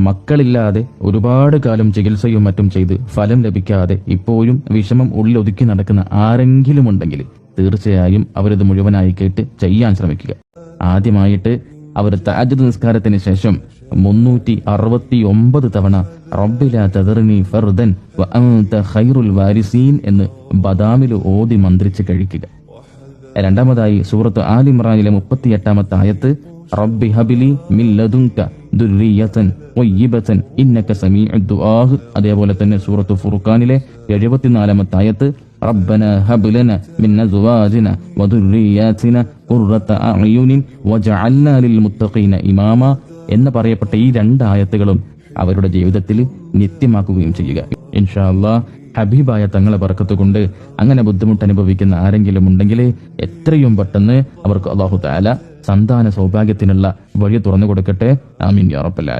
മക്കളില്ലാതെ ഒരുപാട് കാലം ചികിത്സയും മറ്റും ചെയ്ത് ഫലം ലഭിക്കാതെ ഇപ്പോഴും വിഷമം ഉള്ളിലൊതുക്കി നടക്കുന്ന ആരെങ്കിലും ഉണ്ടെങ്കിൽ തീർച്ചയായും അവരിത് മുഴുവനായി കേട്ട് ചെയ്യാൻ ശ്രമിക്കുക. ആദ്യമായിട്ട് അവർ തഹജ്ജുദ് നിസ്കാരത്തിന് ശേഷം 369 തവണ റബ്ബി ലാ തദർനി ഫർദൻ വ അൻത ഖൈറുൽ വാരിസീൻ എന്ന് ബദാമിൽ ഓതി മന്ത്രിച്ച് കഴിക്കുക. രണ്ടാമതായി സൂറത്ത് ആൽ ഇംറാനിലെ 38-ാമത്തെ ആയത്ത് റബ്ബി ഹബിലി മിൻ ലദുൻക ദുർരിയതൻ ത്വയ്യിബതൻ ഇന്നക സമീഉദ് ദുആ. അതേപോലെ തന്നെ സൂറത്ത് ഫുർഖാനിലെ 74-ാമത്തെ ആയത്ത് റബ്ബന ഹബ് ലന മിൻ അസ്വാജിന വദുർരിയാതിന ഖുർറത അഅ്യുനിൻ വജഅൽനാ ലിൽ മുത്തഖീന ഇമാമ എന്ന് പറയപ്പെട്ട ഈ 2 ആയത്തുകളും അവരുടെ ജീവിതത്തിൽ നിത്യമാക്കുകയും ചെയ്യുക. ഇൻഷാ അല്ലാഹ് ഹബീബായ തങ്ങളെ ബർക്കത്ത് കൊണ്ട് അങ്ങനെ ബുദ്ധിമുട്ട് അനുഭവിക്കുന്ന ആരെങ്കിലും ഉണ്ടെങ്കിൽ എത്രയും പെട്ടെന്ന് അവർക്ക് അല്ലാഹു തആല സന്താന സൗഭാഗ്യത്തിനുള്ള വഴി തുറന്നു കൊടുക്കട്ടെ. ആമീൻ യാ റബ്ബൽ ആലമീൻ.